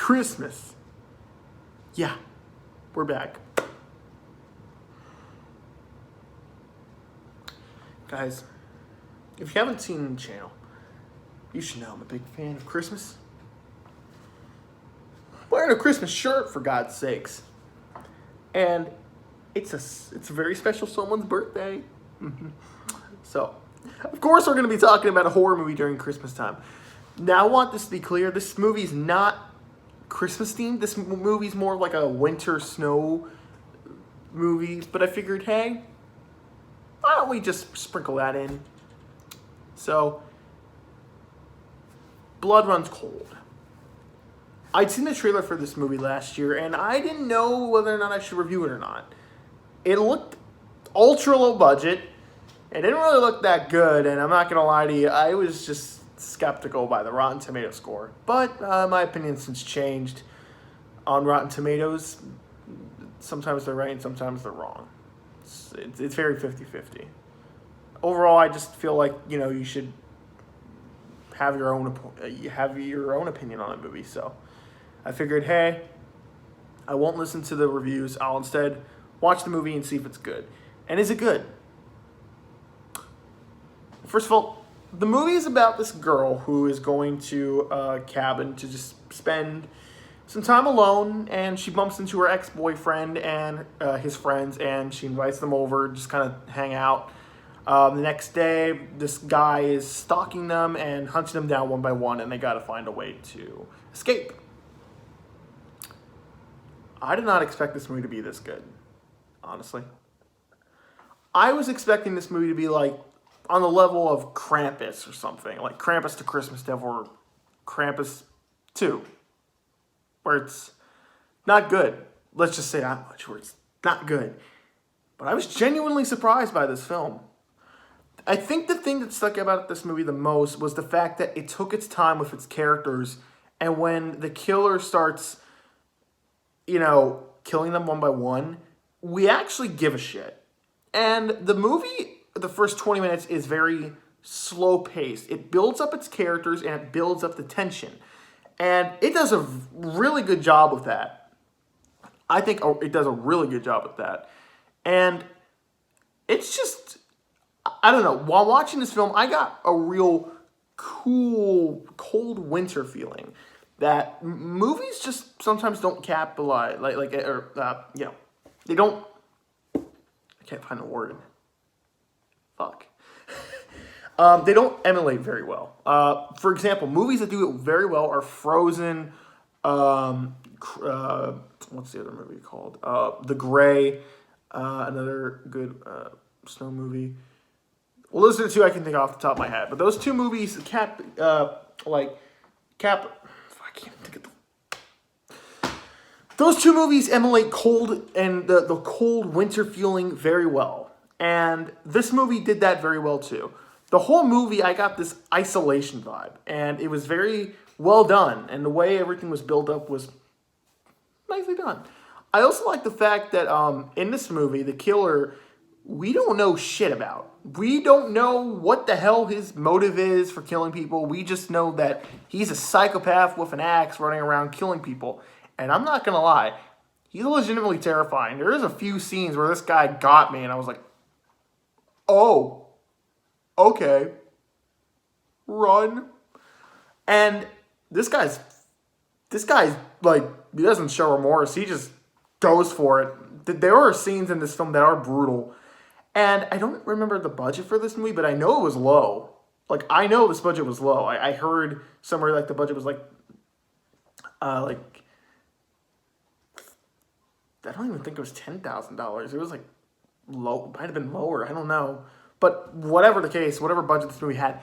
Christmas. Yeah, we're back. Guys, if you haven't seen the channel, you should know I'm a big fan of Christmas. I'm wearing a Christmas shirt, for God's sakes. And it's a very special someone's birthday. So, of course we're going to be talking about a horror movie during Christmas time. Now, I want this to be clear. This movie's not Christmas themed. This movie's more like a winter snow movie. But I figured, hey, why don't we just sprinkle that in? So, Blood Runs Cold. I'd seen the trailer for this movie last year, and I didn't know whether or not I should review it or not. It looked ultra low budget. It didn't really look that good, and I'm not going to lie to you, I was just skeptical by the Rotten Tomatoes score. But my opinion's since changed on Rotten Tomatoes. Sometimes they're right and sometimes they're wrong. It's very 50-50. Overall, I just feel like, you should have your own opinion on a movie. So I figured, hey, I won't listen to the reviews. I'll instead watch the movie and see if it's good. And is it good? First of all, the movie is about this girl who is going to a cabin to just spend some time alone, and she bumps into her ex-boyfriend and his friends, and she invites them over, just kind of hang out. The next day, this guy is stalking them and hunting them down one by one, and they got to find a way to escape. I did not expect this movie to be this good, honestly. I was expecting this movie to be like on the level of Krampus or something, like Krampus the Christmas Devil or Krampus 2, where it's not good. Let's just say that much, where it's not good. But I was genuinely surprised by this film. I think the thing that stuck about this movie the most was the fact that it took its time with its characters, and when the killer starts, killing them one by one, we actually give a shit. And the movie, the first 20 minutes, is very slow paced. It builds up its characters and it builds up the tension. And it does a really good job with that. I think it does a really good job with that. And it's just, I don't know. While watching this film, I got a real cool, cold winter feeling that movies just sometimes don't capitalize. They don't, I can't find the word. Fuck. They don't emulate very well. For example, movies that do it very well are Frozen. What's the other movie called? The Gray. Another good snow movie. Well, those are the two I can think off the top of my head. But those two movies, I can't think of those two movies emulate cold and the cold winter feeling very well. And this movie did that very well too. The whole movie, I got this isolation vibe, and it was very well done, and the way everything was built up was nicely done. I also like the fact that in this movie, the killer, we don't know shit about. We don't know what the hell his motive is for killing people. We just know that he's a psychopath with an axe running around killing people. And I'm not going to lie, he's legitimately terrifying. There is a few scenes where this guy got me, and I was like, oh, okay, run. And this guy's like, he doesn't show remorse. He just goes for it. There are scenes in this film that are brutal. And I don't remember the budget for this movie, but I know it was low. Like, I know this budget was low. I heard somewhere like the budget was like, I don't even think it was $10,000. It was like low, might have been lower. I don't know. But whatever the case, whatever budget this movie had,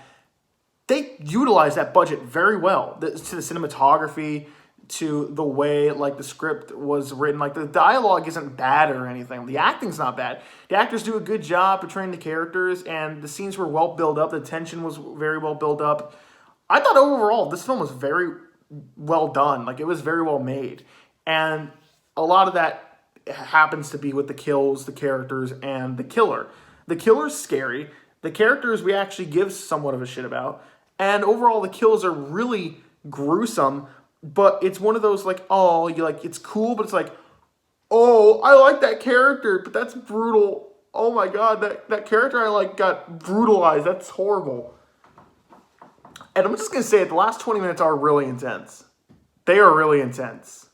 they utilized that budget very well. To the cinematography, to the way the script was written. The dialogue isn't bad or anything. The acting's not bad. The actors do a good job portraying the characters, and the scenes were well built up. The tension was very well built up. I thought overall this film was very well done. It was very well made. And a lot of that happens to be with the kills, the characters, and the killer. The killer's scary. The characters we actually give somewhat of a shit about. And overall, the kills are really gruesome. but it's one of those like, oh, you like it's cool, but it's like, oh, I like that character, but that's brutal. Oh my god, that character I like got brutalized. That's horrible. And I'm just gonna say it, the last 20 minutes are really intense. They are really intense.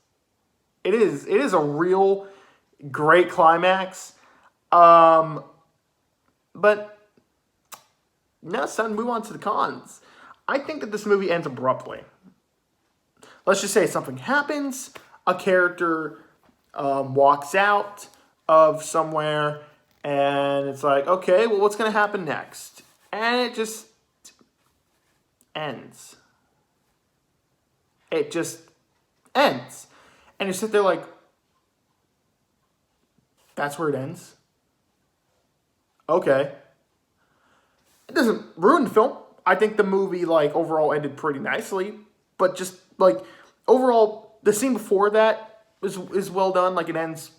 It is a real great climax. But now it's time to move on to the cons. I think that this movie ends abruptly. Let's just say something happens, a character walks out of somewhere, and it's like, okay, well, what's going to happen next? And it just ends. It just ends. And you sit there like, that's where it ends? Okay. It doesn't ruin the film. I think the movie, like, overall ended pretty nicely. But just, like, overall, the scene before that is well done. Like, it ends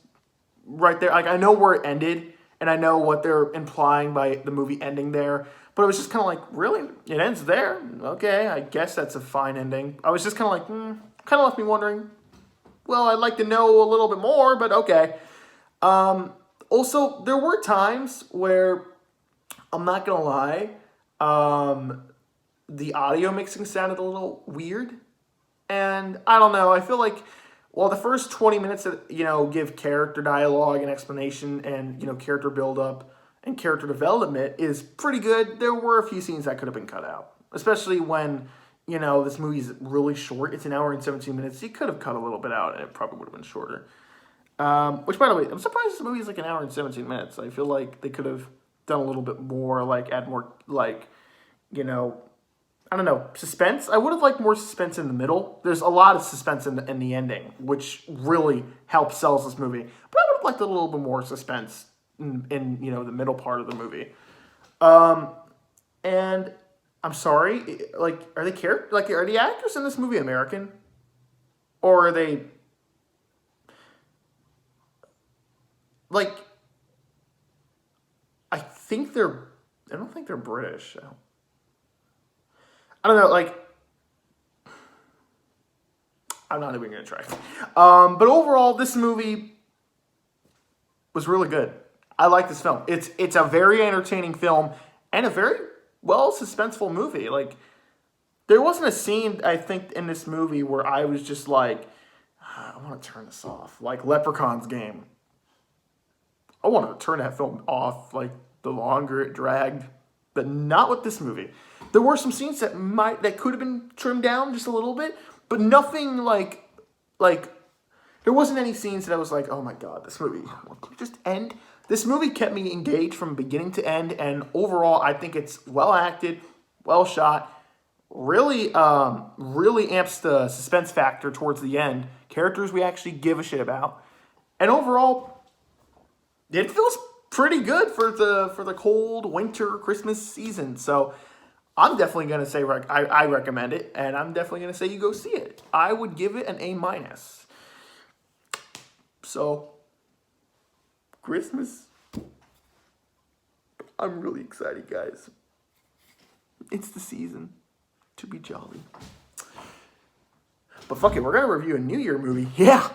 right there. Like, I know where it ended, and I know what they're implying by the movie ending there. But it was just kind of like, really? It ends there? Okay, I guess that's a fine ending. I was just kind of like, kind of left me wondering, well, I'd like to know a little bit more, but okay. Also, there were times where, I'm not going to lie, the audio mixing sounded a little weird. And I don't know, I feel like, well, the first 20 minutes that, give character dialogue and explanation and, character build-up and character development is pretty good. There were a few scenes that could have been cut out, especially when, this movie's really short. It's an hour and 17 minutes. You could have cut a little bit out and it probably would have been shorter. Which, by the way, I'm surprised this movie is like an hour and 17 minutes. I feel like they could have done a little bit more, like add more, like, I don't know, suspense. I would have liked more suspense in the middle. There's a lot of suspense in the ending, which really helps sells this movie. But I would have liked a little bit more suspense in the middle part of the movie. And I'm sorry, like, are the actors in this movie American? Or are they, like, I don't think they're British. I don't know, like, I'm not even going to try. But overall, this movie was really good. I like this film. It's a very entertaining film and a very well suspenseful movie. Like, there wasn't a scene, I think, in this movie where I was just like, I want to turn this off. Like Leprechaun's Game. I wanted to turn that film off, like, the longer it dragged. But not with this movie. There were some scenes that could have been trimmed down just a little bit, but nothing like there wasn't any scenes that I was like, oh my god, this movie could just end. This movie kept me engaged from beginning to end, and overall, I think it's well acted, well shot, really amps the suspense factor towards the end. Characters we actually give a shit about, and overall, it feels pretty good for the cold winter Christmas season. So I'm definitely going to say I recommend it, and I'm definitely going to say you go see it. I would give it an A-. So, Christmas. I'm really excited, guys. It's the season to be jolly. But fuck it, we're going to review a New Year movie. Yeah,